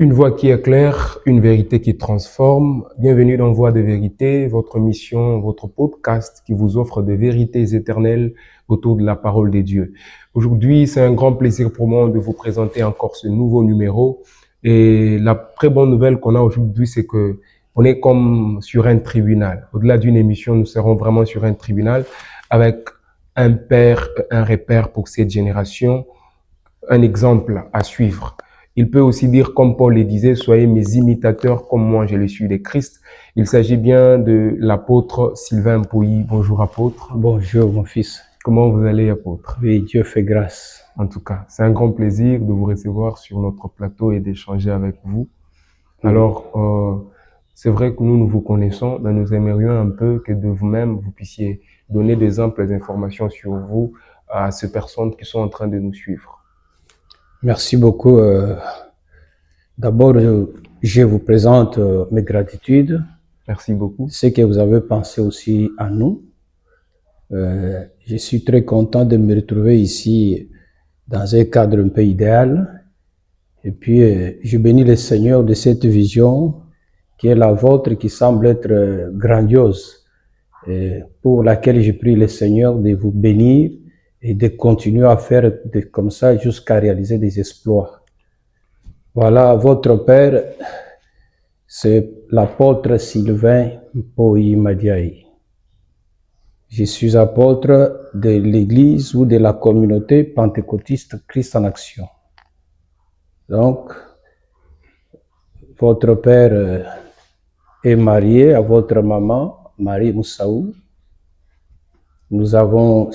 Une voix qui éclaire, une vérité qui transforme. Bienvenue dans Voix de vérité, votre mission, votre podcast qui vous offre des vérités éternelles autour de la parole de Dieu. Aujourd'hui, c'est un grand plaisir pour moi de vous présenter encore ce nouveau numéro. Et la très bonne nouvelle qu'on a aujourd'hui, c'est que on est comme sur un tribunal. Au-delà d'une émission, nous serons vraiment sur un tribunal avec un père, un repère pour cette génération, un exemple à suivre. Il peut aussi dire, comme Paul le disait, soyez mes imitateurs comme moi je le suis de Christ. Il s'agit bien de l'apôtre Sylvain Pouilly. Bonjour apôtre. Bonjour mon fils. Comment vous allez apôtre? Oui, Dieu fait grâce. En tout cas, c'est un grand plaisir de vous recevoir sur notre plateau et d'échanger avec vous. Oui. Alors, c'est vrai que nous vous connaissons, mais nous aimerions un peu que de vous-même, vous puissiez donner des amples informations sur vous à ces personnes qui sont en train de nous suivre. Merci beaucoup. D'abord, je vous présente mes gratitudes. Merci beaucoup. C'est que vous avez pensé aussi à nous. Je suis très content de me retrouver ici dans un cadre un peu idéal. Et puis, je bénis le Seigneur de cette vision qui est la vôtre, qui semble être grandiose, et pour laquelle je prie le Seigneur de vous bénir et de continuer à faire comme ça jusqu'à réaliser des exploits. Voilà, votre père, c'est l'apôtre Sylvain Pouilly Madiaye. Je suis apôtre de l'église ou de la communauté pentecôtiste Christ en Action. Donc, votre père est marié à votre maman, Marie Moussaou. Nous avons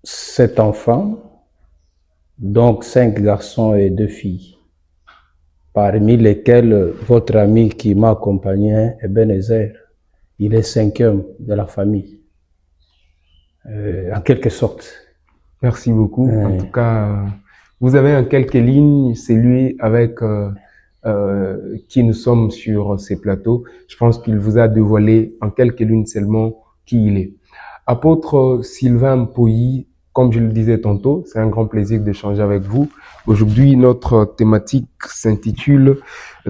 7 enfants, donc 5 garçons et 2 filles, parmi lesquels votre ami qui m'a accompagné, Ebenezer, il est 5e de la famille, en quelque sorte. Merci beaucoup. En tout cas, vous avez en quelques lignes celui avec qui nous sommes sur ces plateaux. Je pense qu'il vous a dévoilé en quelques lignes seulement qui il est. Apôtre Sylvain Pouilly, comme je le disais tantôt, c'est un grand plaisir d'échanger avec vous. Aujourd'hui, notre thématique s'intitule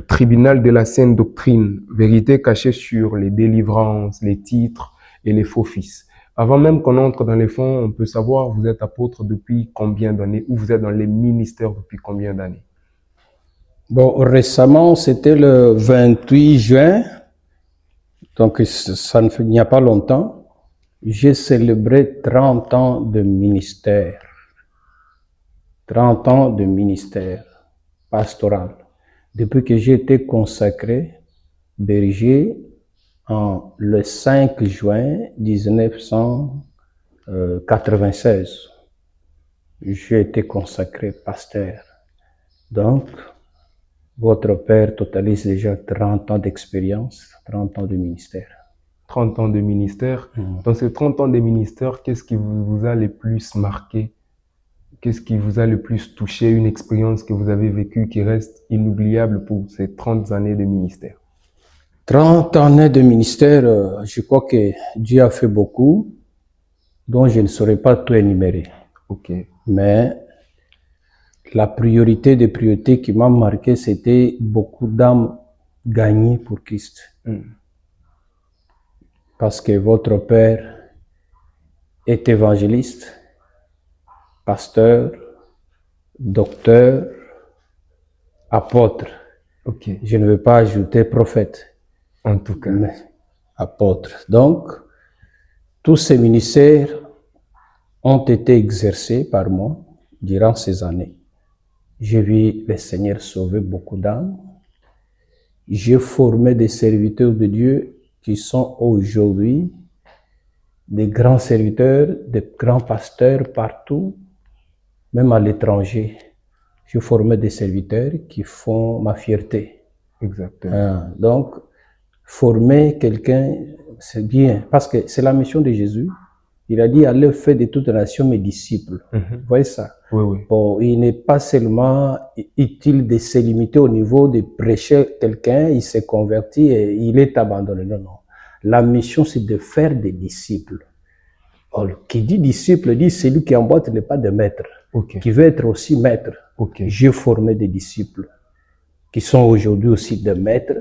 Tribunal de la saine doctrine, vérité cachée sur les délivrances, les titres et les faux fils. Avant même qu'on entre dans les fonds, on peut savoir, vous êtes apôtre depuis combien d'années ou vous êtes dans les ministères depuis combien d'années? Bon, récemment, c'était le 28 juin, donc ça ne fait, il n'y a pas longtemps, j'ai célébré 30 ans de ministère. 30 ans de ministère pastoral. Depuis que j'ai été consacré berger le 5 juin 1996. J'ai été consacré pasteur. Donc, votre père totalise déjà 30 ans d'expérience, 30 ans de ministère. 30 ans de ministère. Dans ces 30 ans de ministère, qu'est-ce qui vous a le plus marqué? Qu'est-ce qui vous a le plus touché? Une expérience que vous avez vécue qui reste inoubliable pour ces 30 années de ministère? 30 années de ministère, je crois que Dieu a fait beaucoup, dont je ne saurais pas tout énumérer. Ok. Mais la priorité des priorités qui m'a marqué, c'était beaucoup d'âmes gagnées pour Christ. Parce que votre père est évangéliste, pasteur, docteur, apôtre. Ok. Je ne veux pas ajouter prophète. En tout cas. Mais apôtre. Donc, tous ces ministères ont été exercés par moi durant ces années. J'ai vu le Seigneur sauver beaucoup d'âmes. J'ai formé des serviteurs de Dieu qui sont aujourd'hui des grands serviteurs, des grands pasteurs partout, même à l'étranger. J'ai formé des serviteurs qui font ma fierté. Exactement. Donc, former quelqu'un, c'est bien, parce que c'est la mission de Jésus. Il a dit, allez faire de toutes les nations mes disciples. Vous voyez ça? Oui, oui. Bon, il n'est pas seulement utile de se limiter au niveau de prêcher quelqu'un, il s'est converti et il est abandonné. Non, non. La mission, c'est de faire des disciples. Alors, qui dit disciple, dit celui qui emboîte les pas de maître, Ok. qui veut être aussi maître. Ok. J'ai formé des disciples. qui sont aujourd'hui aussi des maîtres,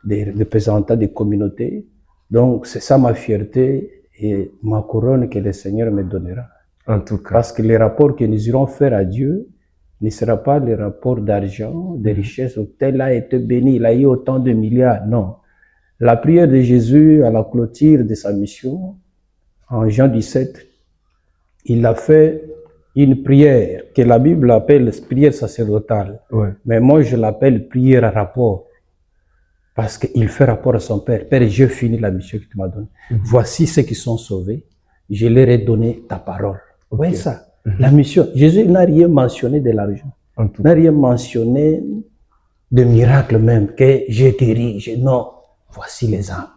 des représentants des communautés. Donc, c'est ça ma fierté et ma couronne que le Seigneur me donnera. En tout cas, Parce que les rapports que nous irons faire à Dieu ne sera pas les rapports d'argent, de richesse. Tel a été béni, il a eu autant de milliards. Non. La prière de Jésus à la clôture de sa mission, en Jean 17, il a fait une prière que la Bible appelle prière sacerdotale. ouais, Mais moi, je l'appelle prière à rapport. Parce qu'il fait rapport à son Père. Père, j'ai fini la mission que tu m'as donnée. Voici ceux qui sont sauvés. Je leur ai donné ta parole. Vous voyez ça? La mission. Jésus n'a rien mentionné de l'argent. en tout N'a cas. rien mentionné de miracle même, que j'ai guéri. Non, voici les âmes.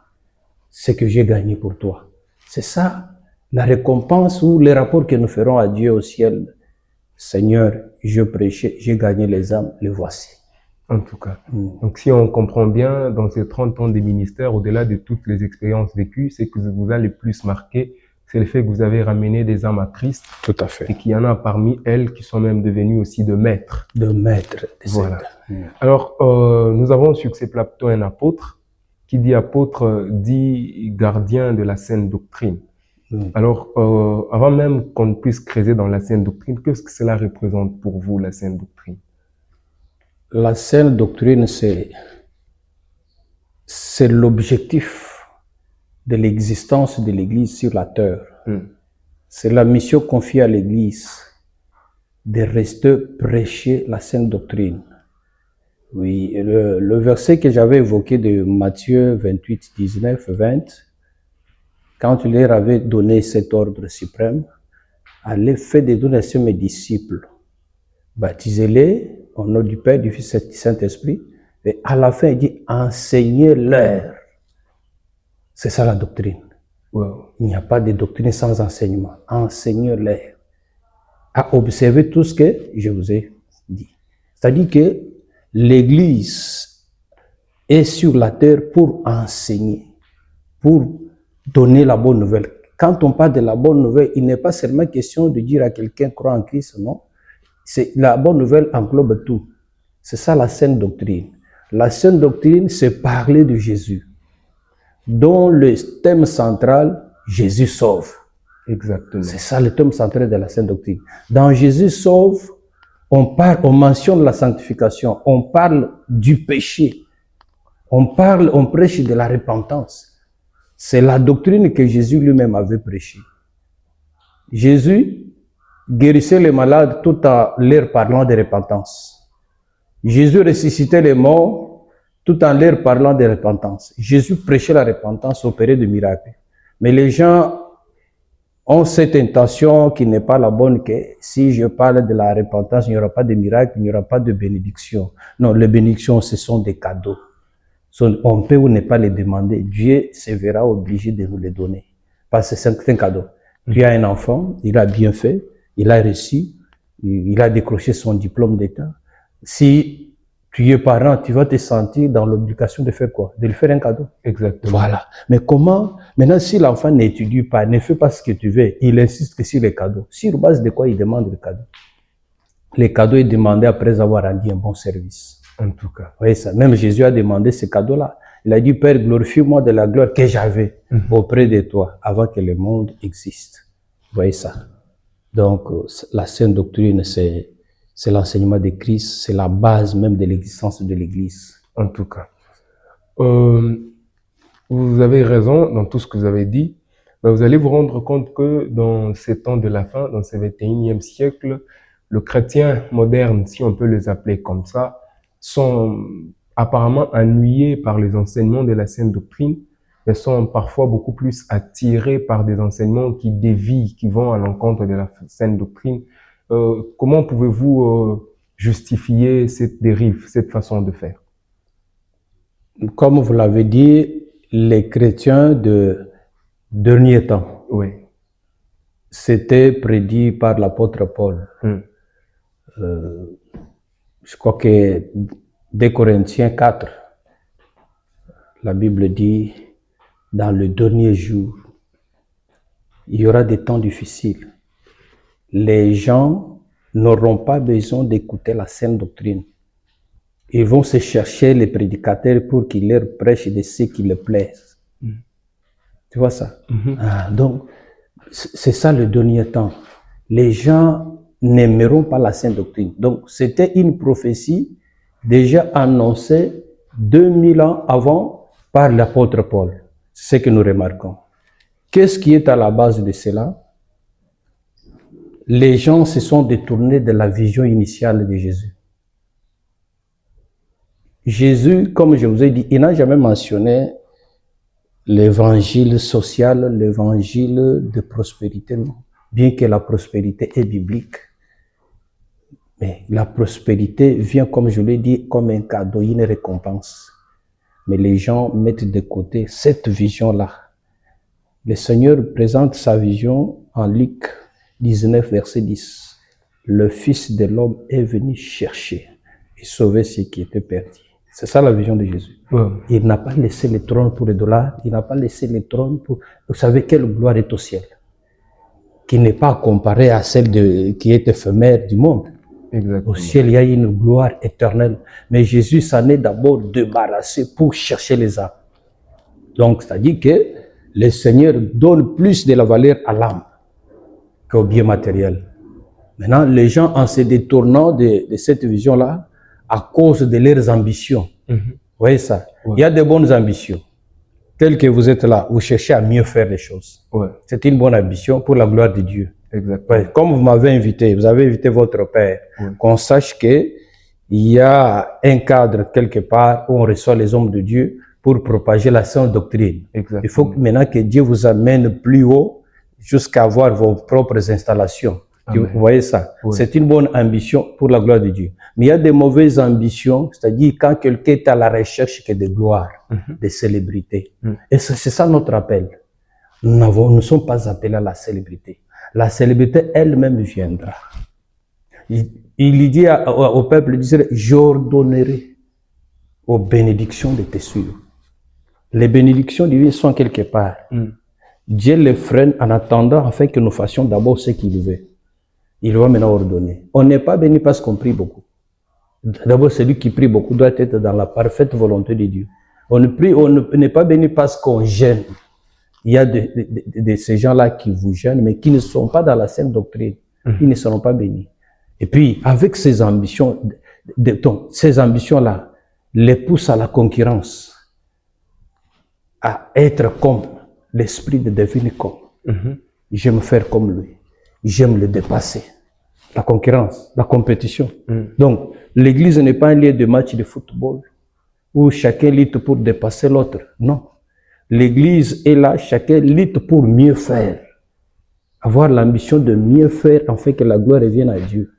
Ce que j'ai gagné pour toi. C'est ça, la récompense ou les rapports que nous ferons à Dieu au ciel. Seigneur, je prêchais, j'ai gagné les âmes, les voici. En tout cas. Donc, si on comprend bien, dans ces 30 ans de ministère, au-delà de toutes les expériences vécues, ce que vous a le plus marqué, c'est le fait que vous avez ramené des âmes à Christ Tout à fait. et qu'il y en a parmi elles qui sont même devenues aussi de maîtres. De maître. Voilà. Alors, nous avons sur ces plateaux un apôtre. Qui dit apôtre dit gardien de la saine doctrine. Alors, avant même qu'on puisse creuser dans la saine doctrine, qu'est-ce que cela représente pour vous, la saine doctrine? La saine doctrine, c'est l'objectif de l'existence de l'Église sur la terre. C'est la mission confiée à l'Église de rester prêcher la saine doctrine. Oui, le verset que j'avais évoqué de Matthieu 28, 19, 20, quand il leur avait donné cet ordre suprême, allez faire des donations mes disciples, baptisez-les au nom du Père, du Fils et du Saint-Esprit, et à la fin il dit enseignez-leur. C'est ça la doctrine. Wow. Il n'y a pas de doctrine sans enseignement. Enseignez-leur à observer tout ce que je vous ai dit. C'est-à-dire que l'Église est sur la terre pour enseigner, pour donner la bonne nouvelle. Quand on parle de la bonne nouvelle, il n'est pas seulement question de dire à quelqu'un croit en Christ, non. La bonne nouvelle englobe tout. C'est ça la saine doctrine. La saine doctrine, c'est parler de Jésus, dont le thème central, Jésus sauve. Exactement. C'est ça le thème central de la saine doctrine. Dans Jésus sauve, on mentionne la sanctification, on parle du péché, on prêche de la repentance. C'est la doctrine que Jésus lui-même avait prêchée. Jésus guérissait les malades tout en leur parlant de repentance. Jésus ressuscitait les morts tout en leur parlant de repentance. Jésus prêchait la repentance, opérait des miracles. Mais les gens ont cette intention qui n'est pas la bonne, que si je parle de la repentance, il n'y aura pas de miracle, il n'y aura pas de bénédiction. Non, les bénédictions, ce sont des cadeaux. On peut ou ne pas les demander. Dieu se verra obligé de nous les donner. Parce que c'est un cadeau. Tu as un enfant, il a bien fait, il a réussi, il a décroché son diplôme d'État. Si tu es parent, tu vas te sentir dans l'obligation de faire quoi? De lui faire un cadeau. Exactement. Voilà. Mais comment? Maintenant, si l'enfant n'étudie pas, ne fait pas ce que tu veux, il insiste que sur les cadeaux. Sur base de quoi il demande le cadeau? Les cadeaux est demandé après avoir rendu un bon service. En tout cas. Vous voyez ça. Même Jésus a demandé ce cadeau-là. Il a dit, Père, glorifie-moi de la gloire que j'avais auprès de toi avant que le monde existe. Vous voyez ça. Donc, la saine doctrine, c'est l'enseignement de Christ, c'est la base même de l'existence de l'Église. En tout cas. Vous avez raison dans tout ce que vous avez dit, mais vous allez vous rendre compte que dans ces temps de la fin, dans ce 21e siècle, le chrétien moderne, si on peut les appeler comme ça, sont apparemment ennuyés par les enseignements de la saine doctrine, mais sont parfois beaucoup plus attirés par des enseignements qui dévient, qui vont à l'encontre de la saine doctrine. Comment pouvez-vous justifier cette dérive, cette façon de faire? Comme vous l'avez dit, les chrétiens de dernier temps, Oui. c'était prédit par l'apôtre Paul. Je crois que 2 Corinthiens 4, la Bible dit, dans le dernier jour, il y aura des temps difficiles. Les gens n'auront pas besoin d'écouter la saine doctrine. ils vont se chercher les prédicateurs pour qu'ils leur prêchent de ce qui leur plaise. Tu vois ça? Donc, c'est ça le dernier temps. Les gens n'aimeront pas la sainte doctrine. Donc, c'était une prophétie déjà annoncée 2000 ans avant par l'apôtre Paul. C'est ce que nous remarquons. Qu'est-ce qui est à la base de cela? Les gens se sont détournés de la vision initiale de Jésus. Jésus, comme je vous ai dit, il n'a jamais mentionné l'évangile social, l'évangile de prospérité, non. Bien que la prospérité est biblique. Mais la prospérité vient, comme je l'ai dit, comme un cadeau, une récompense. Mais les gens mettent de côté cette vision-là. Le Seigneur présente sa vision en Luc 19, verset 10. Le Fils de l'homme est venu chercher et sauver ce qui était perdu. C'est ça la vision de Jésus. Il n'a pas laissé le trône pour les dollars, il n'a pas laissé le trône pour... Vous savez quelle gloire est au ciel, qui n'est pas comparée à celle qui est éphémère du monde. Exactement. Au ciel, il y a une gloire éternelle. Mais Jésus s'en est d'abord débarrassé pour chercher les âmes. Donc, c'est-à-dire que le Seigneur donne plus de la valeur à l'âme qu'au bien matériel. Maintenant, les gens, en se détournant de cette vision-là, à cause de leurs ambitions, vous voyez ça? Il y a de bonnes ambitions. Tel que vous êtes là, vous cherchez à mieux faire les choses. C'est une bonne ambition pour la gloire de Dieu. Exactement. Comme vous m'avez invité, vous avez invité votre père, qu'on sache qu'il y a un cadre quelque part où on reçoit les hommes de Dieu pour propager la sainte doctrine. Exactement. Il faut maintenant que Dieu vous amène plus haut jusqu'à avoir vos propres installations. Amen. Vous voyez ça? C'est une bonne ambition pour la gloire de Dieu. Mais il y a des mauvaises ambitions, c'est-à-dire quand quelqu'un est à la recherche que de gloire, de célébrité. Et c'est ça notre appel. Nous ne sommes pas appelés à la célébrité. La célébrité elle-même viendra. Il dit au peuple d'Israël, j'ordonnerai aux bénédictions de te suivre. Les bénédictions divines sont quelque part. Dieu les freine en attendant afin que nous fassions d'abord ce qu'il veut. Il va maintenant ordonner. On n'est pas béni parce qu'on prie beaucoup. D'abord, celui qui prie beaucoup doit être dans la parfaite volonté de Dieu. On n'est pas béni parce qu'on gêne. Il y a de ces gens-là qui vous gênent, mais qui ne sont pas dans la sainte doctrine. Ils ne seront pas bénis. Et puis, avec ces ambitions, ces ambitions-là les poussent à la concurrence, à être comme l'esprit de devenir comme. J'aime faire comme lui. J'aime le dépasser. La concurrence, la compétition. Donc, l'église n'est pas un lieu de match de football où chacun lutte pour dépasser l'autre. Non. L'église est là, chacun lutte pour mieux faire. Avoir l'ambition de mieux faire afin que la gloire revienne à Dieu.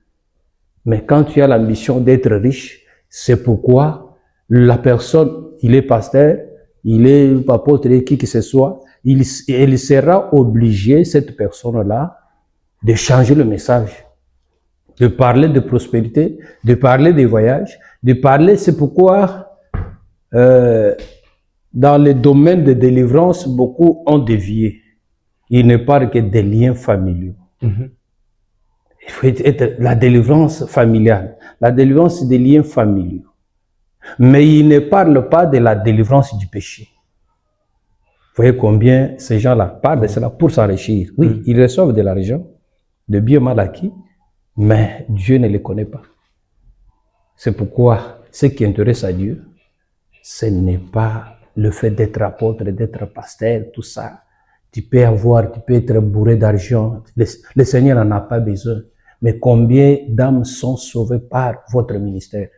Mais quand tu as l'ambition d'être riche, c'est pourquoi la personne, il est pasteur, il est apôtre, qui que ce soit, il sera obligé, cette personne-là, de changer le message, de parler de prospérité, de parler des voyages, de parler, c'est pourquoi dans les domaines de délivrance, beaucoup ont dévié. Il ne parle que des liens familiaux. Il faut être la délivrance familiale, la délivrance des liens familiaux. Mais il ne parle pas de la délivrance du péché. Vous voyez combien ces gens-là parlent de cela pour s'enrichir. Oui, ils reçoivent de l'argent, de biens mal acquis, mais Dieu ne les connaît pas. C'est pourquoi ce qui intéresse à Dieu, ce n'est pas le fait d'être apôtre, d'être pasteur, tout ça. Tu peux être bourré d'argent. Le Seigneur n'en a pas besoin. Mais combien d'âmes sont sauvées par votre ministère?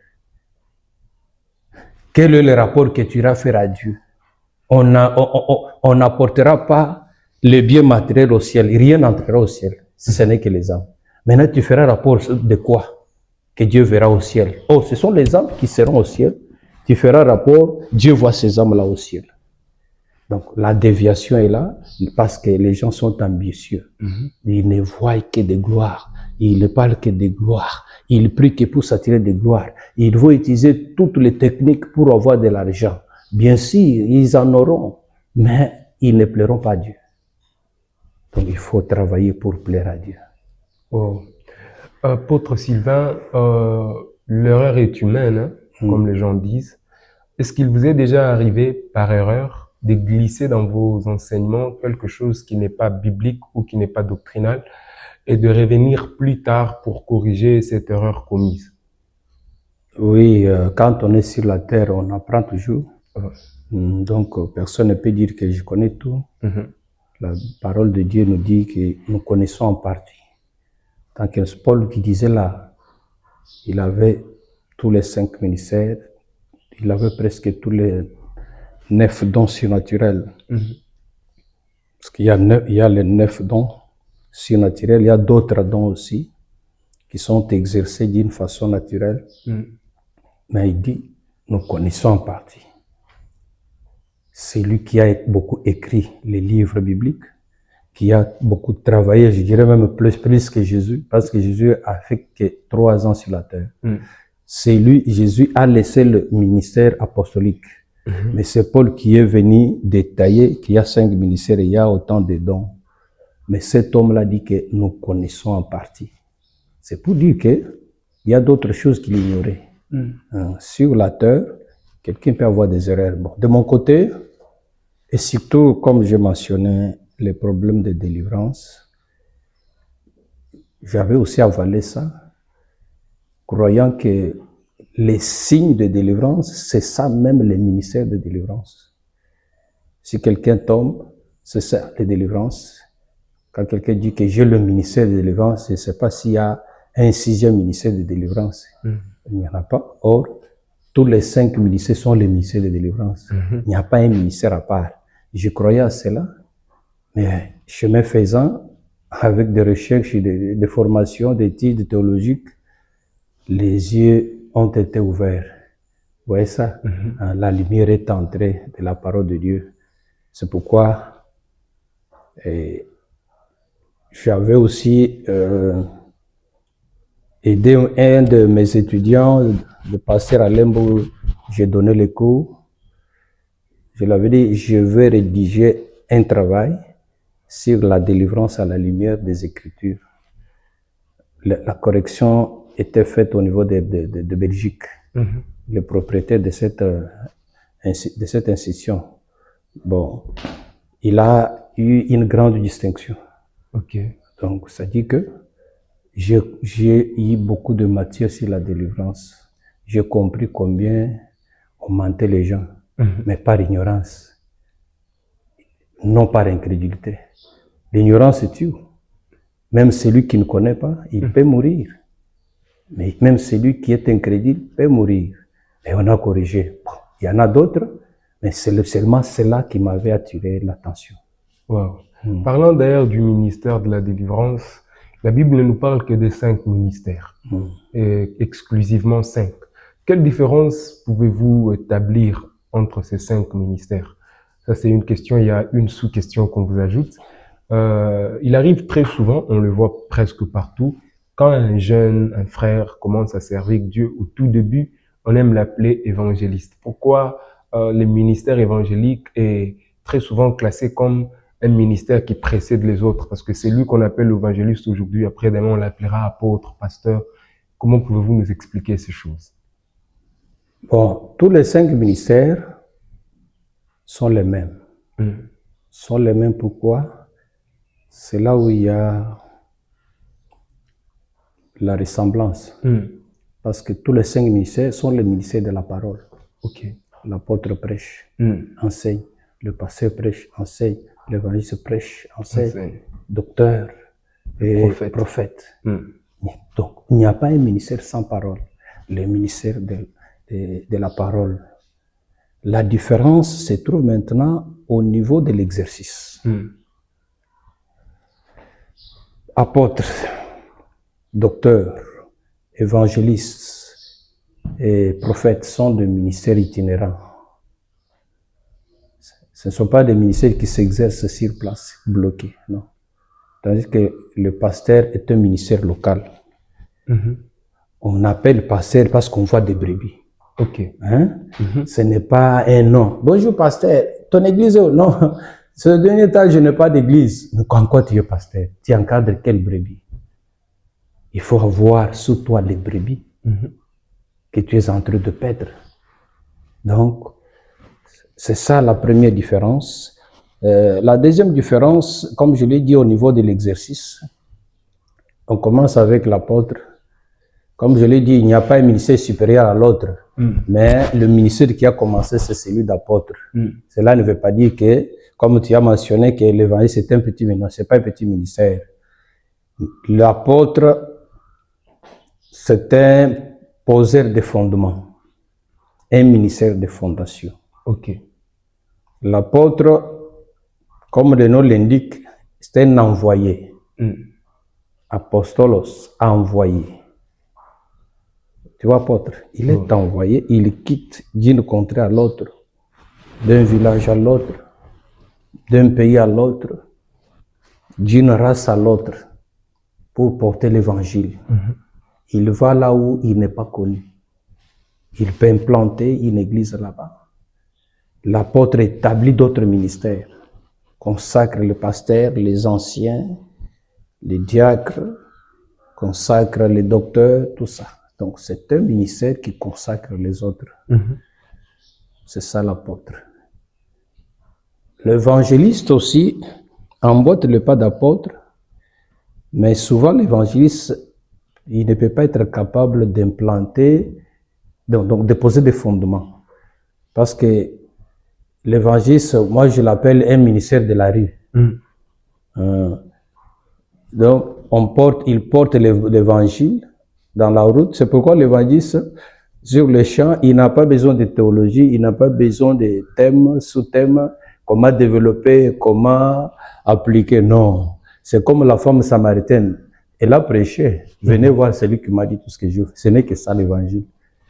Quel est le rapport que tu iras faire à Dieu? On n'apportera pas les biens matériels au ciel. Rien n'entrera au ciel, si ce n'est que les âmes. Maintenant, tu feras rapport de quoi que Dieu verra au ciel? Oh, ce sont les âmes qui seront au ciel. Tu feras rapport, Dieu voit ces âmes-là au ciel. Donc, la déviation est là parce que les gens sont ambitieux. Ils ne voient que des gloires. Ils ne parlent que des gloires. Ils prient que pour s'attirer des gloires. Ils vont utiliser toutes les techniques pour avoir de l'argent. Bien sûr, ils en auront, mais ils ne plairont pas à Dieu. Donc, il faut travailler pour plaire à Dieu. Oh. Apôtre Sylvain, l'erreur est humaine. Hein? comme les gens disent. Est-ce qu'il vous est déjà arrivé, par erreur, de glisser dans vos enseignements quelque chose qui n'est pas biblique ou qui n'est pas doctrinal et de revenir plus tard pour corriger cette erreur commise? Oui, quand on est sur la terre, on apprend toujours. Ouais. Donc, personne ne peut dire que je connais tout. La parole de Dieu nous dit que nous connaissons en partie. Tant que Paul qui disait là, il avait tous les 5 ministères, il avait presque tous les 9 dons surnaturels. Parce qu'il y a les 9 dons surnaturels, il y a d'autres dons aussi qui sont exercés d'une façon naturelle. Mais il dit, nous connaissons en partie. C'est lui qui a beaucoup écrit les livres bibliques, qui a beaucoup travaillé, je dirais même plus que Jésus, parce que Jésus a fait que 3 ans sur la terre. C'est lui, Jésus a laissé le ministère apostolique. Mais c'est Paul qui est venu détailler qu'il y a 5 ministères et il y a autant de dons. Mais cet homme-là dit que nous connaissons en partie. C'est pour dire qu'il y a d'autres choses qu'il ignorait. Sur la terre, quelqu'un peut avoir des erreurs. Bon, de mon côté, et surtout, comme je mentionnais, les problèmes de délivrance, j'avais aussi avalé ça, croyant que les signes de délivrance, c'est ça même les ministères de délivrance. Si quelqu'un tombe, c'est ça, les délivrances. Quand quelqu'un dit que j'ai le ministère de délivrance, je ne sais pas s'il y a un 6e ministère de délivrance. Il n'y en a pas. Or, tous les 5 ministères sont les ministères de délivrance. Il n'y a pas un ministère à part. Je croyais à cela, mais chemin faisant, avec des recherches, des formations, des études théologiques, les yeux ont été ouverts. Vous voyez ça? La lumière est entrée de la parole de Dieu. C'est pourquoi j'avais aussi aidé un de mes étudiants, le pasteur Alembo, j'ai donné les cours. Je l'avais dit, je vais rédiger un travail sur la délivrance à la lumière des Écritures. La correction était faite au niveau de Belgique, le propriétaire de cette institution. Bon, il a eu une grande distinction. Donc, ça dit que j'ai eu beaucoup de matière sur la délivrance. J'ai compris combien on mentait les gens, mais par ignorance, non par incrédulité. L'ignorance tue. Même celui qui ne connaît pas, il peut mourir. Mais même celui qui est incrédule peut mourir. Et on a corrigé. Bon, il y en a d'autres, mais c'est seulement cela qui m'avait attiré l'attention. Wow. Parlant d'ailleurs du ministère de la délivrance, la Bible ne nous parle que de 5 ministères, et exclusivement 5. Quelle différence pouvez-vous établir entre ces 5 ministères? Ça, c'est une question. Il y a une sous-question qu'on vous ajoute. Il arrive très souvent, on le voit presque partout, quand un jeune, un frère commence à servir Dieu au tout début, on aime l'appeler évangéliste. Pourquoi le ministère évangélique est très souvent classé comme un ministère qui précède les autres? Parce que c'est lui qu'on appelle l'évangéliste aujourd'hui. Après, demain, on l'appellera apôtre, pasteur. Comment pouvez-vous nous expliquer ces choses? Bon, tous les 5 ministères sont les mêmes. Sont les mêmes pourquoi? C'est là où il y a la ressemblance. Parce que tous les 5 ministères sont les ministères de la parole. L'apôtre prêche, enseigne. Le pasteur prêche, enseigne. L'évangéliste prêche, enseigne. Docteur et prophète. Donc, il n'y a pas un ministère sans parole. Le ministère de la parole. La différence se trouve maintenant au niveau de l'exercice. Apôtre, docteur, évangéliste et prophète sont des ministères itinérants. Ce ne sont pas des ministères qui s'exercent sur place, bloqués, non. Tandis que le pasteur est un ministère local. On appelle pasteur parce qu'on voit des brebis. Ce n'est pas un nom. Bonjour pasteur, ton église est où? Non, ce dernier temps, je n'ai pas d'église. Mais quand tu es pasteur, tu encadres quelle brebis? Il faut avoir sous toi les brebis que tu es en train de perdre. Donc, c'est ça la première différence. La deuxième différence, comme je l'ai dit au niveau de l'exercice, on commence avec l'apôtre. Comme je l'ai dit, il n'y a pas un ministère supérieur à l'autre, mais le ministère qui a commencé, c'est celui d'apôtre. Cela ne veut pas dire que, comme tu as mentionné, que l'évangile c'est un petit ministère, c'est pas un petit ministère. L'apôtre, c'est un poseur de fondements, un ministère de fondation. Ok. L'apôtre, comme le nom l'indique, c'est un envoyé. Apostolos, envoyé. Tu vois, apôtre, il est envoyé, il quitte d'une contrée à l'autre, d'un village à l'autre, d'un pays à l'autre, d'une race à l'autre, pour porter l'évangile. Il va là où il n'est pas connu. Il peut implanter une église là-bas. L'apôtre établit d'autres ministères, consacre le pasteur, les anciens, les diacres, consacre les docteurs, tout ça. Donc c'est un ministère qui consacre les autres. C'est ça l'apôtre. L'évangéliste aussi emboîte le pas d'apôtre, mais souvent l'évangéliste, il ne peut pas être capable d'implanter, donc de poser des fondements. Parce que l'évangéliste, moi je l'appelle un ministère de la rue. Donc il porte l'évangile dans la route. C'est pourquoi l'évangéliste, sur le champ, il n'a pas besoin de théologie, il n'a pas besoin de thèmes, sous-thèmes, comment développer, comment appliquer. Non, c'est comme la femme samaritaine. Elle a prêché. Venez voir celui qui m'a dit tout ce que je veux. Ce n'est que ça l'évangile.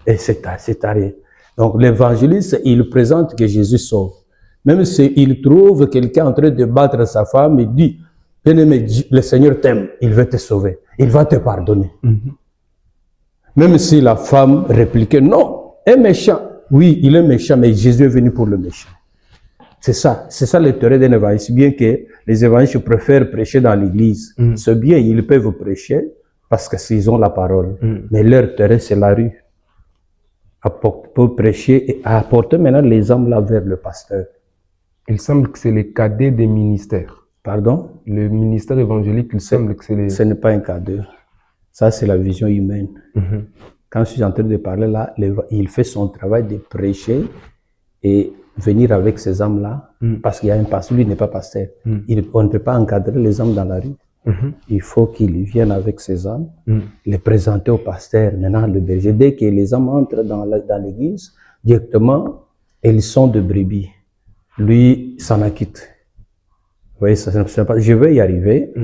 Et c'est rien. Donc l'évangéliste, il présente que Jésus sauve. Même s'il trouve quelqu'un en train de battre sa femme, il dit, bien-aimé, le Seigneur t'aime, il veut te sauver, il va te pardonner. Même si la femme répliquait, non, un méchant. Oui, il est méchant, mais Jésus est venu pour le méchant. C'est ça l'intérêt d'un évangéliste. Bien que les évangélistes préfèrent prêcher dans l'église. C'est bien, ils peuvent prêcher parce qu'ils ont la parole. Mais leur terrain, c'est la rue. Pour prêcher et apporter maintenant les âmes là vers le pasteur. Il semble que c'est les cadets des ministères. Pardon? Le ministère évangélique, il semble que c'est les... Ce n'est pas un cadet. Ça, c'est la vision humaine. Quand je suis en train de parler là, il fait son travail de prêcher et venir avec ces âmes-là, parce qu'il y a un pasteur, lui n'est pas pasteur. On ne peut pas encadrer les âmes dans la rue. Il faut qu'il vienne avec ces âmes, les présenter au pasteur, maintenant le berger. Dès que les âmes entrent dans l'église, directement, elles sont de brebis. Lui s'en acquitte. Vous voyez, je vais y arriver.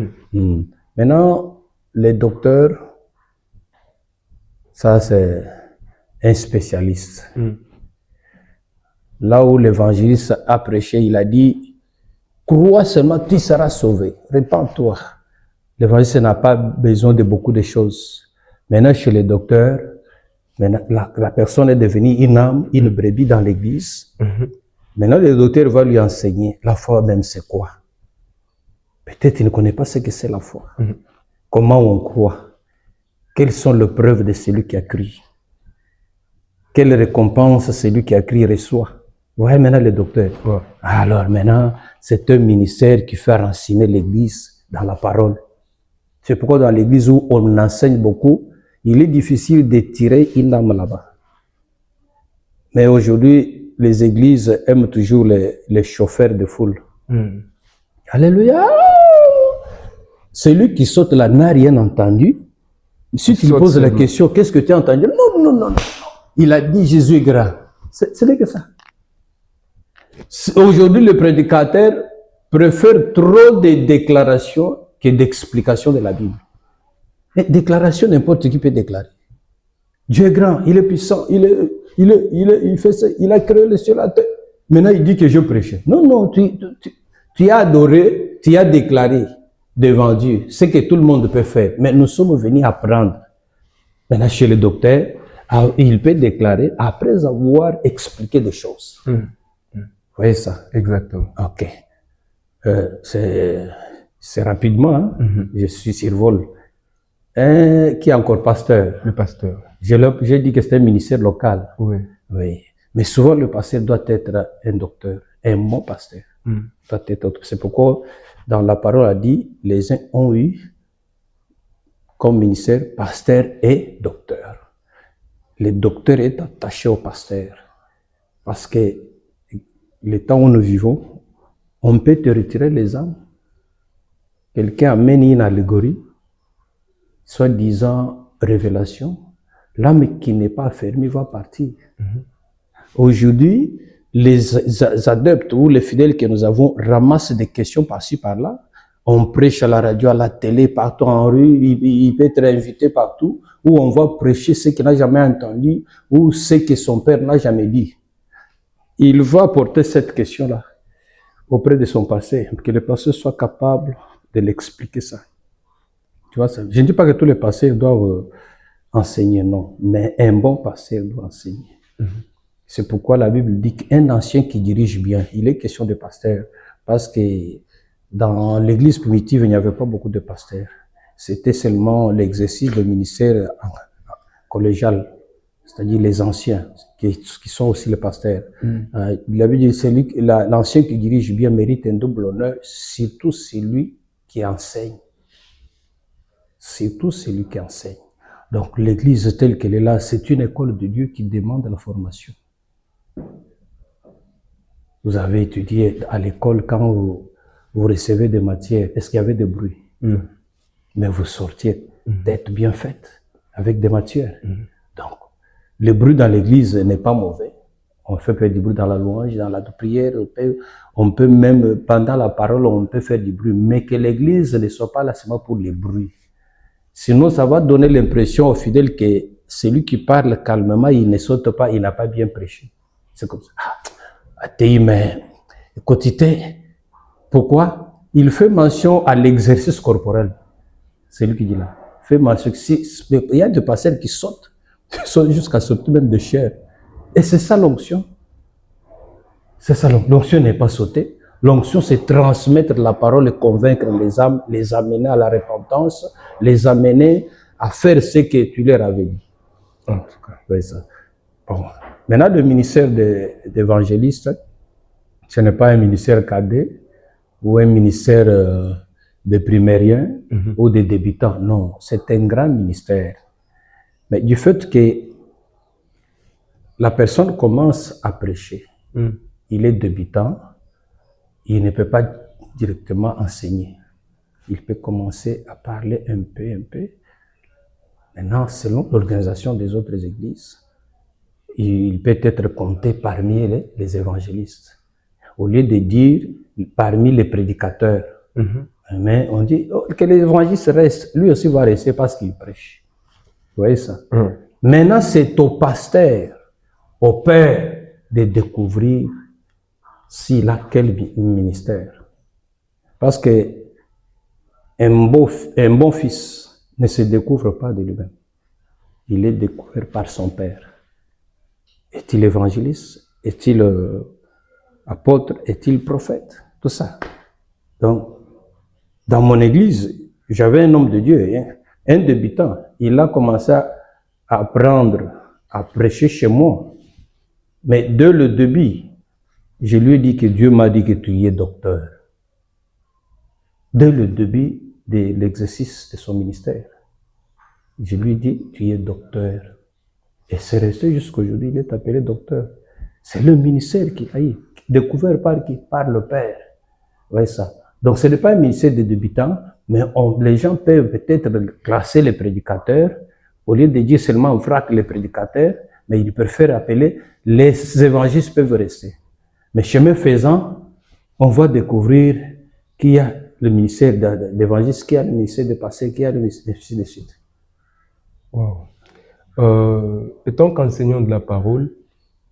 Maintenant, les docteurs, ça c'est un spécialiste. Là où l'évangéliste a prêché, il a dit, crois seulement, tu seras sauvé. Répands-toi. L'évangéliste n'a pas besoin de beaucoup de choses. Maintenant, chez les docteurs, maintenant, la personne est devenue une âme, une brebis dans l'église. Maintenant, le docteur va lui enseigner la foi même c'est quoi. Peut-être qu'il ne connaît pas ce que c'est la foi. Comment on croit. Quelles sont les preuves de celui qui a cru. Quelle récompense celui qui a cru reçoit. Vous voyez maintenant le docteur. Alors maintenant, c'est un ministère qui fait enseigner l'église dans la parole. C'est pourquoi dans l'église où on enseigne beaucoup, il est difficile de tirer une âme là-bas. Mais aujourd'hui, les églises aiment toujours les chauffeurs de foule. Alléluia! Celui qui saute là n'a rien entendu. Si tu lui poses la question, qu'est-ce que tu as entendu? Non. Il a dit Jésus est grand. Ce n'est que ça. Aujourd'hui, le prédicateur préfère trop de déclarations que d'explications de la Bible. Et déclaration, n'importe qui peut déclarer. Dieu est grand, il est puissant, il fait ça, il a créé le ciel, la terre. Maintenant, il dit que je prêchais. Non, tu as adoré, tu as déclaré devant Dieu ce que tout le monde peut faire. Mais nous sommes venus apprendre. Maintenant, chez le docteur, il peut déclarer après avoir expliqué des choses. Vous voyez ça? Exactement. Ok. C'est rapidement, hein? Je suis sur vol. Qui est encore pasteur. Le pasteur. J'ai dit que c'était un ministère local. Oui. Oui. Mais souvent, le pasteur doit être un docteur, un bon pasteur. Doit être. C'est pourquoi, dans la parole, a dit, les uns ont eu comme ministère pasteur et docteur. Le docteur est attaché au pasteur. Parce que le temps où nous vivons, on peut te retirer les âmes. Quelqu'un amène une allégorie, soi-disant révélation. L'âme qui n'est pas fermée va partir. Aujourd'hui, les adeptes ou les fidèles que nous avons ramassent des questions par-ci, par-là. On prêche à la radio, à la télé, partout en rue. Il peut être invité partout, où on va prêcher ce qu'il n'a jamais entendu, ou ce que son père n'a jamais dit. Il va porter cette question-là auprès de son pasteur, que le pasteur soit capable de l'expliquer ça. Tu vois ça? Je ne dis pas que tous les pasteurs doivent enseigner, non, mais un bon pasteur doit enseigner. C'est pourquoi la Bible dit qu'un ancien qui dirige bien, il est question de pasteur, parce que dans l'église primitive, il n'y avait pas beaucoup de pasteurs. C'était seulement l'exercice du ministère collégial, c'est-à-dire les anciens, qui sont aussi les pasteurs. La Bible dit que l'ancien qui dirige bien mérite un double honneur, surtout celui qui enseigne. Surtout celui qui enseigne. Donc l'église telle qu'elle est là, c'est une école de Dieu qui demande la formation. Vous avez étudié à l'école, quand vous recevez des matières, est-ce qu'il y avait des bruits? Mais vous sortiez d'être bien fait avec des matières. Donc, le bruit dans l'église n'est pas mauvais. On fait du bruit dans la louange, dans la prière. On peut même, pendant la parole, on peut faire du bruit. Mais que l'église ne soit pas là seulement pour les bruits. Sinon, ça va donner l'impression aux fidèles que celui qui parle calmement, il ne saute pas, il n'a pas bien prêché. C'est comme ça. Mais quotité, pourquoi? Il fait mention à l'exercice corporel. C'est lui qui dit là. Fait mention. Il y a des pasteurs qui sautent jusqu'à sauter même de chair. Et c'est ça l'onction. C'est ça l'onction n'est pas sauter. L'onction, c'est transmettre la parole et convaincre les âmes, les amener à la repentance, les amener à faire ce que tu leur avais dit. En tout cas, c'est ça. Bon. Maintenant, le ministère d'évangéliste, ce n'est pas un ministère cadet ou un ministère de primériens ou de débutants. Non, c'est un grand ministère. Mais du fait que la personne commence à prêcher, il est débutant, il ne peut pas directement enseigner. Il peut commencer à parler un peu. Maintenant, selon l'organisation des autres églises, il peut être compté parmi les évangélistes. Au lieu de dire parmi les prédicateurs, mais on dit que l'évangéliste reste, lui aussi va rester parce qu'il prêche. Vous voyez ça? Maintenant, c'est au pasteur, au père, de découvrir s'il a quel ministère. Parce que un bon fils ne se découvre pas de lui-même. Il est découvert par son père. Est-il évangéliste? Est-il apôtre? Est-il prophète? Tout ça. Donc, dans mon église, j'avais un homme de Dieu, un débutant. Il a commencé à apprendre, à prêcher chez moi. Mais dès le début, je lui ai dit que Dieu m'a dit que tu es docteur. Dès le début de l'exercice de son ministère, je lui ai dit, tu es docteur. Et c'est resté jusqu'à aujourd'hui, il est appelé docteur. C'est le ministère qui a découvert par qui? Par le Père. Vous voyez ça? Donc ce n'est pas un ministère de débutants, mais les gens peuvent peut-être classer les prédicateurs, au lieu de dire seulement on frappe les prédicateurs, mais ils préfèrent appeler les évangélistes peuvent rester. Mais chemin faisant, on va découvrir qu'il y a le ministère d'évangéliste, qu'il y a le ministère de pasteur, qu'il y a le ministère de suite. Wow. Étant qu'enseignant de la parole,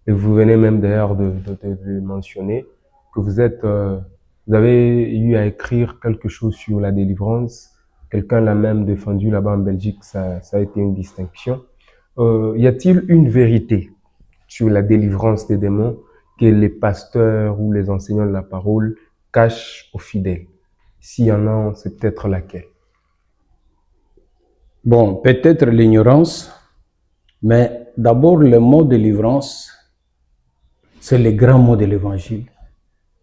et vous venez même d'ailleurs de mentionner que vous avez eu à écrire quelque chose sur la délivrance, quelqu'un l'a même défendu là-bas en Belgique, ça a été une distinction. Y a-t-il une vérité sur la délivrance des démons que les pasteurs ou les enseignants de la parole cachent aux fidèles? S'il y en a, c'est peut-être laquelle? Bon, peut-être l'ignorance, mais d'abord le mot délivrance, c'est le grand mot de l'Évangile.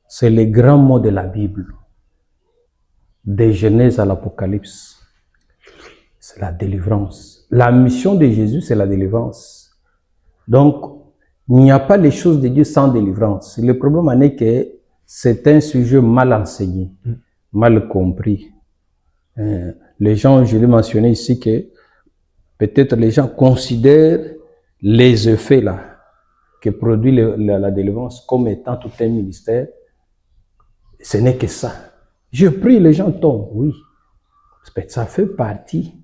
C'est le grand mot de la Bible. De Genèse à l'Apocalypse. C'est la délivrance. La mission de Jésus, c'est la délivrance. Donc, il n'y a pas les choses de Dieu sans délivrance. Le problème est que c'est un sujet mal enseigné, mal compris. Les gens, je l'ai mentionné ici, que peut-être les gens considèrent les effets là que produit la délivrance comme étant tout un ministère. Ce n'est que ça. Je prie, les gens tombent, oui. Ça fait partie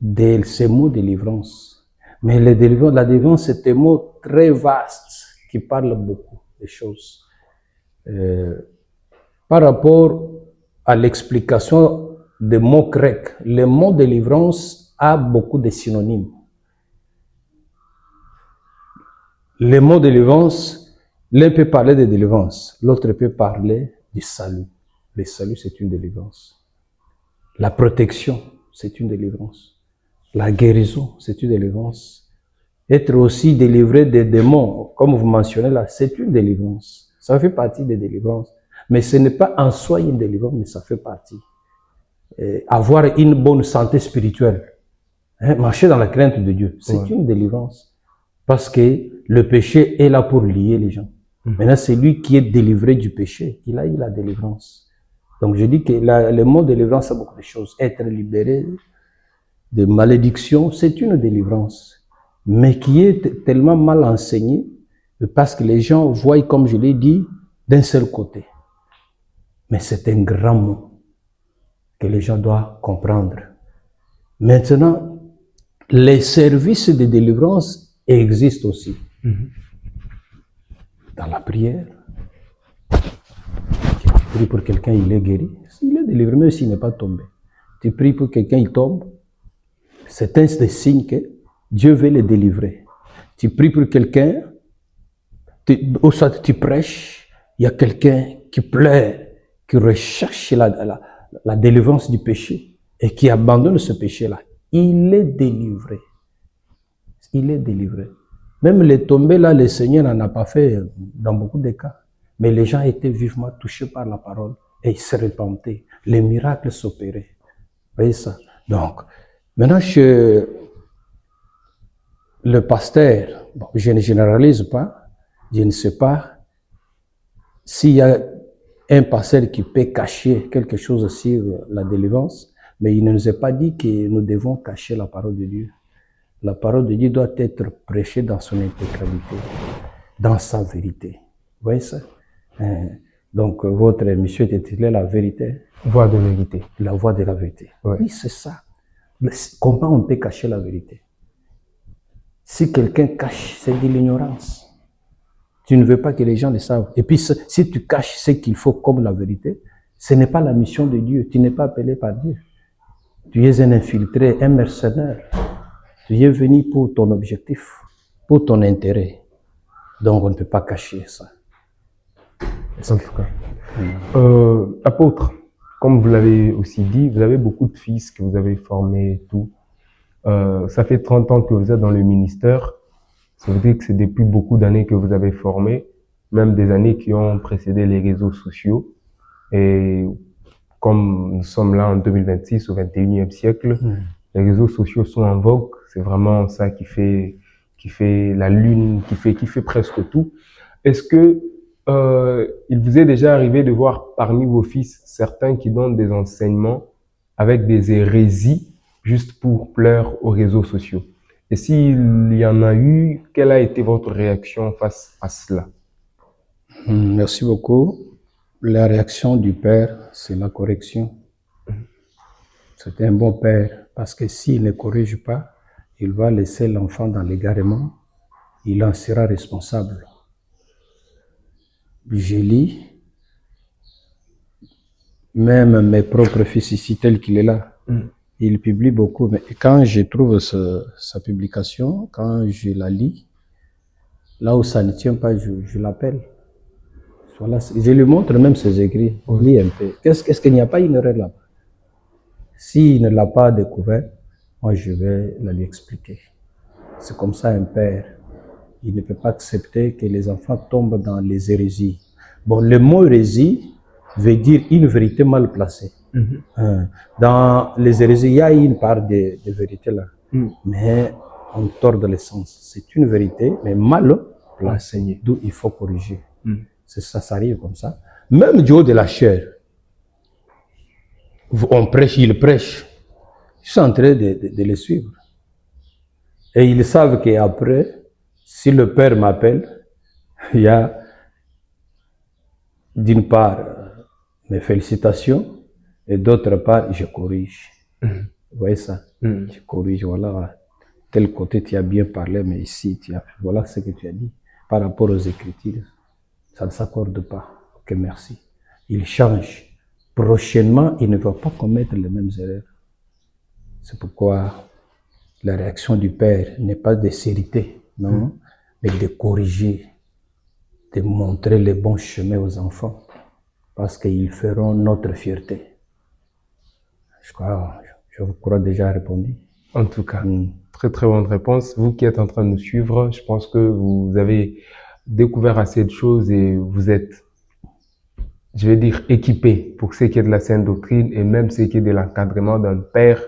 de ces mots de délivrance. Mais la délivrance, c'est un mot très vaste qui parle beaucoup de choses. Par rapport à l'explication des mots grecs, le mot délivrance a beaucoup de synonymes. Le mot délivrance, l'un peut parler de délivrance, l'autre peut parler du salut. Le salut, c'est une délivrance. La protection, c'est une délivrance. La guérison, c'est une délivrance. Être aussi délivré des démons, comme vous mentionnez là, c'est une délivrance. Ça fait partie des délivrances. Mais ce n'est pas en soi une délivrance, mais ça fait partie. Avoir une bonne santé spirituelle, marcher dans la crainte de Dieu, c'est une délivrance. Parce que le péché est là pour lier les gens. Maintenant, c'est lui qui est délivré du péché. Il a eu la délivrance. Donc, je dis que le mot délivrance a beaucoup de choses. Être libéré de malédiction, c'est une délivrance. Mais qui est tellement mal enseignée parce que les gens voient, comme je l'ai dit, d'un seul côté. Mais c'est un grand mot que les gens doivent comprendre. Maintenant, les services de délivrance existent aussi. Dans la prière, tu pries pour quelqu'un, il est guéri. Il est délivré, même s'il n'est pas tombé. Tu pries pour quelqu'un, il tombe. C'est un des signes que Dieu veut le délivrer. Tu pries pour quelqu'un, ou soit tu prêches, il y a quelqu'un qui pleure, qui recherche la délivrance du péché et qui abandonne ce péché-là. Il est délivré. Il est délivré. Même les tombées là, le Seigneur n'en a pas fait dans beaucoup de cas. Mais les gens étaient vivement touchés par la parole et ils se repentaient. Les miracles s'opéraient. Vous voyez ça? Donc, maintenant, chez le pasteur, bon, je ne généralise pas, je ne sais pas s'il y a un pasteur qui peut cacher quelque chose sur la délivrance, mais il ne nous est pas dit que nous devons cacher la parole de Dieu. La parole de Dieu doit être prêchée dans son intégralité, dans sa vérité. Vous voyez ça? Donc, votre émission est intitulée La vérité. Voix de vérité. La voix de la vérité. Ouais. Oui, c'est ça. Comment on peut cacher la vérité? Si quelqu'un cache, c'est de l'ignorance. Tu ne veux pas que les gens le savent. Et puis, si tu caches ce qu'il faut comme la vérité, ce n'est pas la mission de Dieu. Tu n'es pas appelé par Dieu. Tu es un infiltré, un mercenaire. Tu es venu pour ton objectif, pour ton intérêt. Donc, on ne peut pas cacher ça. En tout cas. Apôtre, comme vous l'avez aussi dit, vous avez beaucoup de fils que vous avez formés et tout. Ça fait 30 ans que vous êtes dans le ministère. Ça veut dire que c'est depuis beaucoup d'années que vous avez formé, même des années qui ont précédé les réseaux sociaux. Et comme nous sommes là en 2026, au 21e siècle, les réseaux sociaux sont en vogue. C'est vraiment ça qui fait la lune, qui fait presque tout. Est-ce que il vous est déjà arrivé de voir parmi vos fils certains qui donnent des enseignements avec des hérésies juste pour plaire aux réseaux sociaux? Et s'il y en a eu, quelle a été votre réaction face à cela? Merci beaucoup. La réaction du père, c'est la correction. C'est un bon père parce que s'il ne corrige pas, il va laisser l'enfant dans l'égarement, il en sera responsable. Je lis, même mes propres fils ici, tel qu'il est là, il publie beaucoup, mais quand je trouve sa publication, quand je la lis, là où ça ne tient pas, je l'appelle. Voilà, je lui montre même ses écrits, lis un peu. Qu'est-ce qu'il n'y a pas une erreur là? S'il ne l'a pas découvert, moi je vais lui expliquer. C'est comme ça un père. Il ne peut pas accepter que les enfants tombent dans les hérésies. Bon, le mot hérésie veut dire une vérité mal placée. Dans les hérésies, il y a une part de vérité là. Mais on tord le sens. C'est une vérité, mais mal placée. D'où il faut corriger. C'est ça, ça arrive comme ça. Même du haut de la chair, on prêche, il prêche. Je suis en train de les suivre. Et ils savent qu'après, si le père m'appelle, il y a d'une part mes félicitations et d'autre part je corrige. Vous voyez ça? Je corrige, voilà, tel côté tu as bien parlé, mais ici, voilà ce que tu as dit. Par rapport aux Écritures, ça ne s'accorde pas. Ok, merci. Il change. Prochainement, il ne va pas commettre les mêmes erreurs. C'est pourquoi la réaction du Père n'est pas de s'irriter, non, mais de corriger, de montrer les bons chemins aux enfants, parce qu'ils feront notre fierté. Je vous crois déjà répondu. En tout cas, très très bonne réponse. Vous qui êtes en train de nous suivre, je pense que vous avez découvert assez de choses et vous êtes, je vais dire, équipé pour ce qui est de la sainte doctrine et même ce qui est de l'encadrement d'un père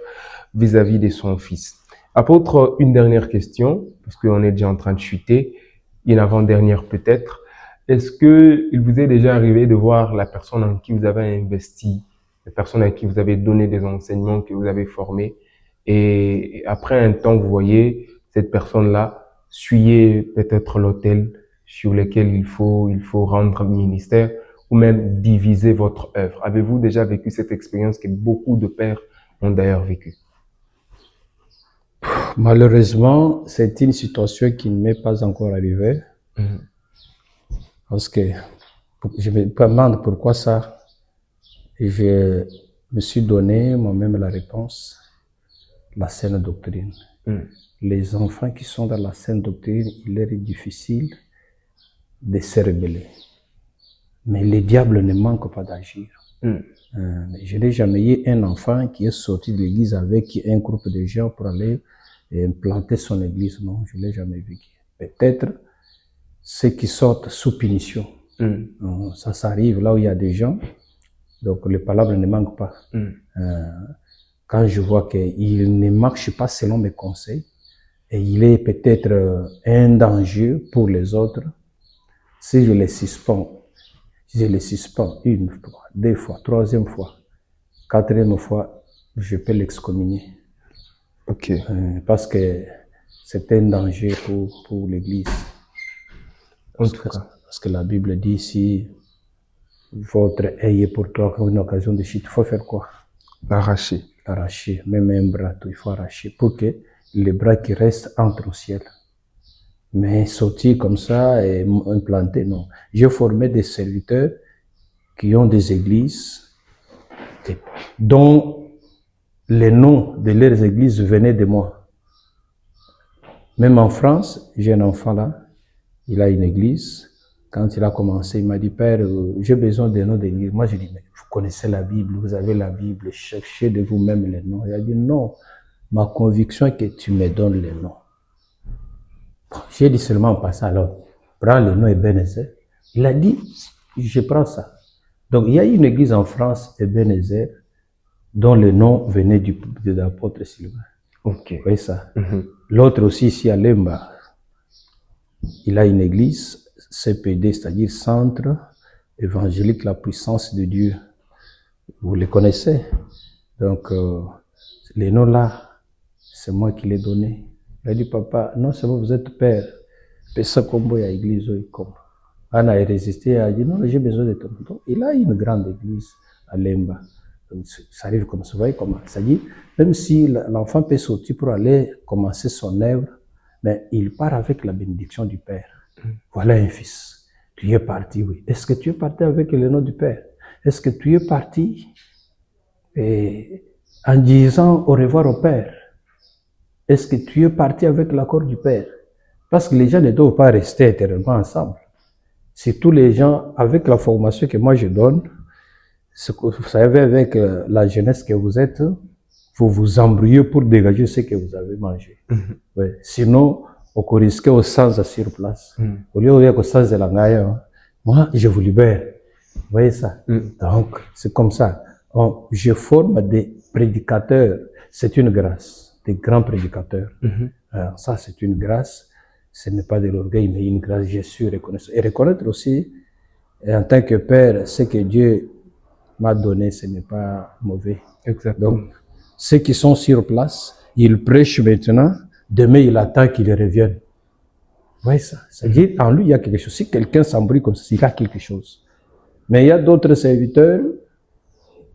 vis-à-vis de son fils. Apôtre, une dernière question, parce qu'on est déjà en train de chuter, une avant-dernière peut-être. Est-ce que il vous est déjà arrivé de voir la personne en qui vous avez investi, la personne à qui vous avez donné des enseignements, que vous avez formés, et après un temps, vous voyez cette personne-là suyer peut-être l'autel sur lequel il faut rendre ministère, ou même diviser votre œuvre. Avez-vous déjà vécu cette expérience que beaucoup de pères ont d'ailleurs vécue? Malheureusement, c'est une situation qui ne m'est pas encore arrivée. Parce que je me demande pourquoi ça. Et je me suis donné moi-même la réponse, la saine doctrine. Les enfants qui sont dans la saine doctrine, il leur est difficile de se rebeller. Mais le diable ne manque pas d'agir. Je n'ai jamais eu un enfant qui est sorti de l'église avec un groupe de gens pour aller implanter son église. Non, je ne l'ai jamais vu. Peut-être ceux qui sortent sous punition. Ça arrive là où il y a des gens, donc les palabres ne manquent pas. Quand je vois qu'il ne marche pas selon mes conseils, et il est peut-être un danger pour les autres, si je les suspends, une fois, deux fois, troisième fois, quatrième fois, je peux l'excommunier. Ok. Parce que c'est un danger pour l'Église. En tout cas. Parce que la Bible dit, si votre œil est pour toi une occasion de chute, il faut faire quoi? L'arracher. Arracher, même un bras, tout, il faut arracher pour que les bras qui restent entrent au ciel. Mais sortir comme ça et implanter, non. J'ai formé des serviteurs qui ont des églises dont les noms de leurs églises venaient de moi. Même en France, j'ai un enfant là, il a une église. Quand il a commencé, il m'a dit, Père, j'ai besoin des noms d'église. Moi, j'ai dit, mais vous connaissez la Bible, vous avez la Bible, cherchez de vous-même les noms. Il a dit, non, ma conviction est que tu me donnes les noms. J'ai dit seulement en passant, alors, prends le nom Ebenezer. Il a dit, je prends ça. Donc, il y a une église en France, Ebenezer, dont le nom venait de l'apôtre Sylvain. Ok. Vous voyez ça? L'autre aussi, ici à Lemba, il a une église, CPD, c'est-à-dire Centre Évangélique La Puissance de Dieu. Vous les connaissez? Donc, les noms là, c'est moi qui les donné. Il a dit, papa, non seulement vous êtes père, mais ça comme il y a l'église, comme. On a résisté, il a dit, non, j'ai besoin de ton nom. Il a une grande église à Lemba. Donc, ça arrive comme ça, vous voyez comment. Ça dit, même si l'enfant peut sortir pour aller commencer son œuvre, mais il part avec la bénédiction du Père. Voilà un fils. Tu es parti, oui. Est-ce que tu es parti avec le nom du Père? Est-ce que tu es parti en disant au revoir au Père? Est-ce que tu es parti avec l'accord du Père? Parce que les gens ne doivent pas rester éternellement ensemble. Si tous les gens, avec la formation que moi je donne, vous savez, avec la jeunesse que vous êtes, vous vous embrouillez pour dégager ce que vous avez mangé. Ouais. Sinon, on risque au sens sur place. Au lieu de sens de la gaille, moi, je vous libère. Vous voyez ça? Donc, c'est comme ça. Je forme des prédicateurs. C'est une grâce. Des grands prédicateurs. Alors, ça, c'est une grâce. Ce n'est pas de l'orgueil, mais une grâce. Je suis reconnaissant. Et reconnaître aussi, en tant que père, ce que Dieu m'a donné, ce n'est pas mauvais. Exactement. Donc, ceux qui sont sur place, ils prêchent maintenant. Demain, il attend qu'ils reviennent. Vous voyez ça? C'est-à-dire, en lui, il y a quelque chose. Si quelqu'un s'embrouille comme ça, il y a quelque chose. Mais il y a d'autres serviteurs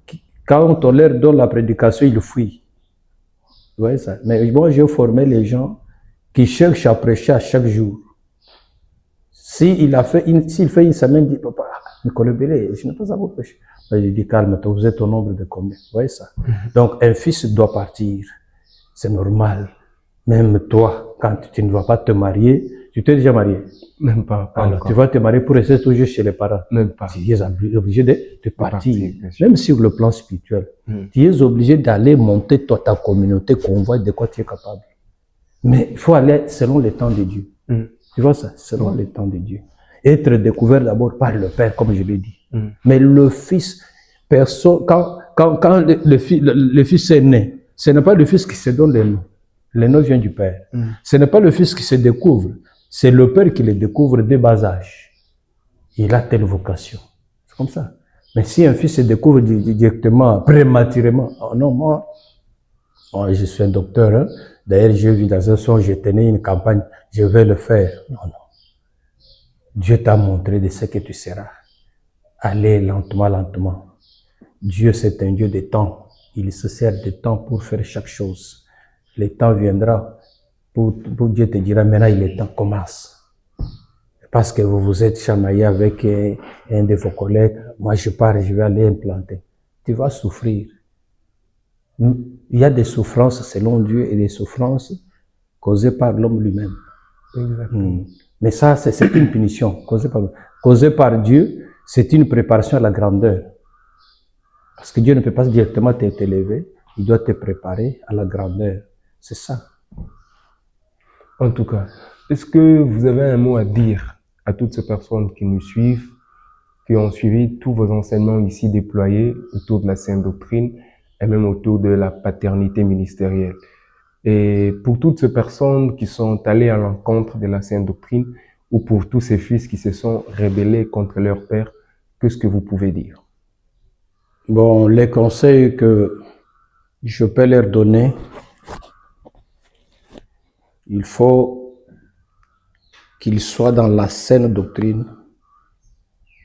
qui, quand on leur donne la prédication, ils fuient. Vous voyez ça? Mais moi, j'ai formé les gens qui cherchent à prêcher à chaque jour. S'il fait une semaine, il dit, papa, Nicolas Bélé, je n'ai pas à vous prêcher. Il dit, calme-toi, vous êtes au nombre de combien? Vous voyez ça? Donc, un fils doit partir. C'est normal. Même toi, quand tu ne vas pas te marier, tu t'es déjà marié? Même pas. Alors, tu vas te marier pour rester toujours chez les parents? Même pas. Tu es obligé de partir. Bien Même sur le plan spirituel. Tu es obligé d'aller monter toi, ta communauté, qu'on voit de quoi tu es capable. Mais il faut aller selon le temps de Dieu. Tu vois ça? Selon le temps de Dieu. Être découvert d'abord par le Père, comme je l'ai dit. Mais le Fils, personne, quand le Fils est né, ce n'est pas le Fils qui se donne le nom. Le nom vient du Père. Ce n'est pas le Fils qui se découvre. C'est le Père qui le découvre dès bas âge. Il a telle vocation. C'est comme ça. Mais si un fils se découvre directement, prématurément, oh non, moi, je suis un docteur. Hein. D'ailleurs, j'ai vu dans un son, j'ai tenu une campagne, je vais le faire. Non, non. Dieu t'a montré de ce que tu seras. Allez lentement, lentement. Dieu, c'est un Dieu de temps. Il se sert de temps pour faire chaque chose. Le temps viendra pour Dieu te dira, maintenant il est temps, commence. Parce que vous vous êtes chamaillé avec un de vos collègues, moi je pars, je vais aller implanter. Tu vas souffrir. Il y a des souffrances selon Dieu et des souffrances causées par l'homme lui-même. Exactement. Mais ça, c'est une punition causée par Dieu, c'est une préparation à la grandeur. Parce que Dieu ne peut pas directement t'élever, il doit te préparer à la grandeur. C'est ça. En tout cas, est-ce que vous avez un mot à dire à toutes ces personnes qui nous suivent, qui ont suivi tous vos enseignements ici déployés autour de la Sainte Doctrine et même autour de la paternité ministérielle? Et pour toutes ces personnes qui sont allées à l'encontre de la Sainte Doctrine ou pour tous ces fils qui se sont rebellés contre leur père, qu'est-ce que vous pouvez dire? Bon, les conseils que je peux leur donner, il faut qu'ils soient dans la saine doctrine,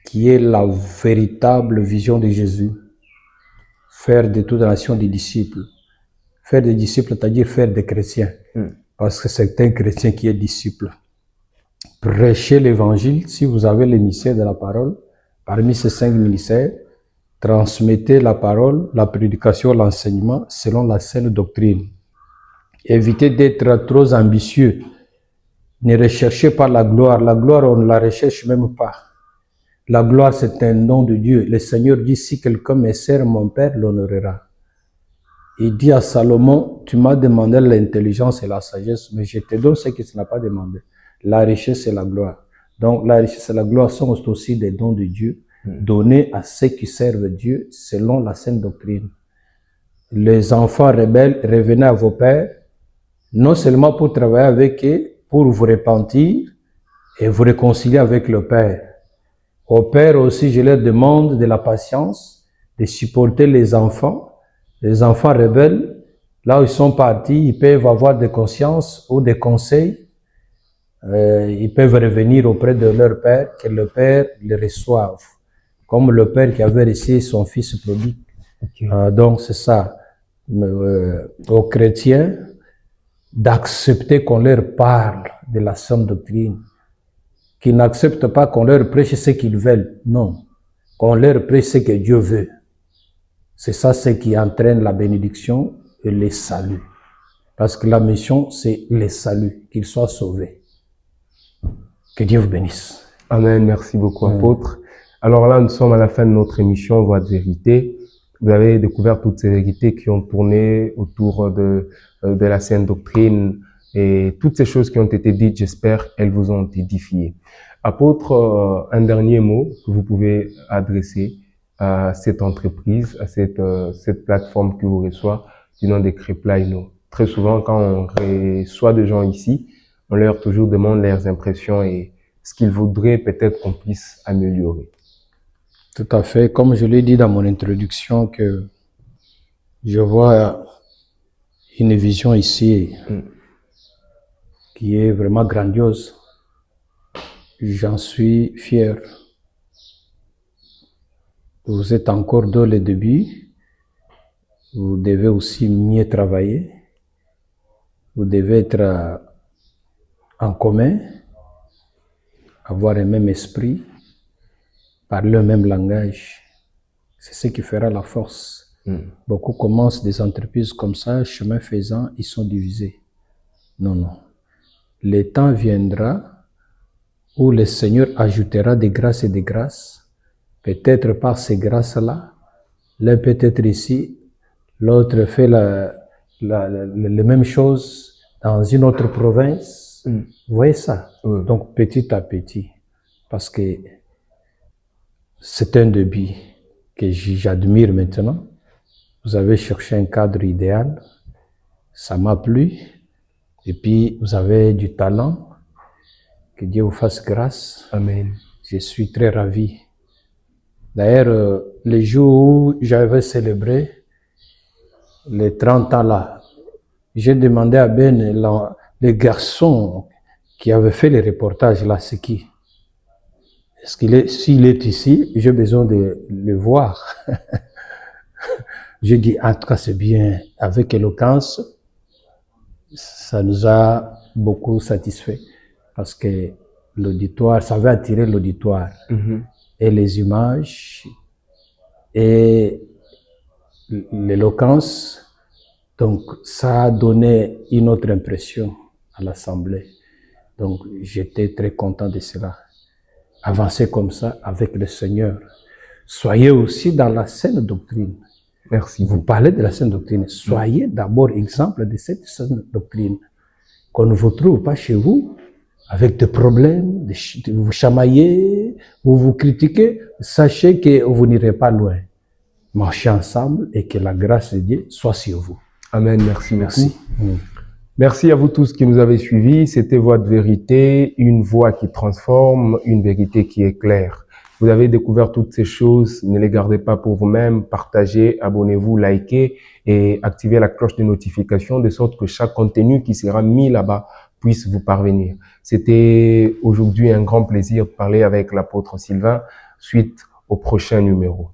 qui est la véritable vision de Jésus. Faire de toute nation des disciples. Faire des disciples, c'est-à-dire faire des chrétiens. Parce que c'est un chrétien qui est disciple. Prêchez l'évangile, si vous avez l'émissaire de la parole, parmi ces 5 ministères, transmettez la parole, la prédication, l'enseignement, selon la saine doctrine. Évitez d'être trop ambitieux. Ne recherchez pas la gloire. La gloire, on ne la recherche même pas. La gloire, c'est un don de Dieu. Le Seigneur dit, si quelqu'un me sert, mon Père l'honorera. Il dit à Salomon, tu m'as demandé l'intelligence et la sagesse, mais je te donne ce que tu n'as pas demandé. La richesse et la gloire. Donc, la richesse et la gloire sont aussi des dons de Dieu, donnés à ceux qui servent Dieu selon la saine doctrine. Les enfants rebelles, revenez à vos pères, non seulement pour travailler avec eux, pour vous repentir et vous réconcilier avec le Père. Au Père aussi, je leur demande de la patience, de supporter les enfants rebelles. Là où ils sont partis, ils peuvent avoir des consciences ou des conseils. Ils peuvent revenir auprès de leur Père, que le Père les reçoive. Comme le Père qui avait reçu son fils prodigue. Donc c'est ça. Aux chrétiens, d'accepter qu'on leur parle de la sainte doctrine, qu'ils n'acceptent pas qu'on leur prêche ce qu'ils veulent, non, qu'on leur prêche ce que Dieu veut. C'est ça ce qui entraîne la bénédiction et le salut. Parce que la mission, c'est le salut, qu'ils soient sauvés. Que Dieu vous bénisse. Amen, merci beaucoup, apôtre. Alors là, nous sommes à la fin de notre émission Voix de vérité. Vous avez découvert toutes ces vérités qui ont tourné autour de la saine doctrine et toutes ces choses qui ont été dites, j'espère, elles vous ont édifié. Apôtre, un dernier mot que vous pouvez adresser à cette entreprise, à cette plateforme qui vous reçoit du nom des Créplaino. Très souvent, quand on reçoit des gens ici, on leur toujours demande leurs impressions et ce qu'ils voudraient peut-être qu'on puisse améliorer. Tout à fait. Comme je l'ai dit dans mon introduction, que je vois une vision ici qui est vraiment grandiose. J'en suis fier. Vous êtes encore dans le début. Vous devez aussi mieux travailler. Vous devez être en commun, avoir un même esprit, parler le même langage. C'est ce qui fera la force. Beaucoup commencent des entreprises comme ça, chemin faisant, ils sont divisés. Non, non. Le temps viendra où le Seigneur ajoutera des grâces et des grâces. Peut-être par ces grâces-là, l'un peut être ici, l'autre fait la même chose dans une autre province. Vous voyez ça? Donc petit à petit, parce que c'est un début que j'admire maintenant. Vous avez cherché un cadre idéal, ça m'a plu, et puis vous avez du talent, que Dieu vous fasse grâce. Amen. Je suis très ravi. D'ailleurs, le jour où j'avais célébré les 30 ans là, j'ai demandé à Ben, le garçon qui avait fait les reportages là, c'est qui? Est-ce qu'il est, s'il est ici, j'ai besoin de le voir. J'ai dit, en tout cas, c'est bien, avec éloquence, ça nous a beaucoup satisfait parce que l'auditoire, ça va attirer l'auditoire et les images et l'éloquence. Donc, ça a donné une autre impression à l'Assemblée. Donc, j'étais très content de cela. Avancez comme ça avec le Seigneur. Soyez aussi dans la saine doctrine. Merci. Vous parlez de la saine doctrine. Soyez d'abord exemple de cette saine doctrine. Qu'on ne vous trouve pas chez vous avec des problèmes, vous chamaillez, vous vous critiquez. Sachez que vous n'irez pas loin. Marchez ensemble et que la grâce de Dieu soit sur vous. Amen. Merci beaucoup. Merci. Merci à vous tous qui nous avez suivis. C'était Voix de Vérité, une voix qui transforme, une vérité qui est claire. Vous avez découvert toutes ces choses, ne les gardez pas pour vous-même, partagez, abonnez-vous, likez et activez la cloche de notification de sorte que chaque contenu qui sera mis là-bas puisse vous parvenir. C'était aujourd'hui un grand plaisir de parler avec l'apôtre Sylvain suite au prochain numéro.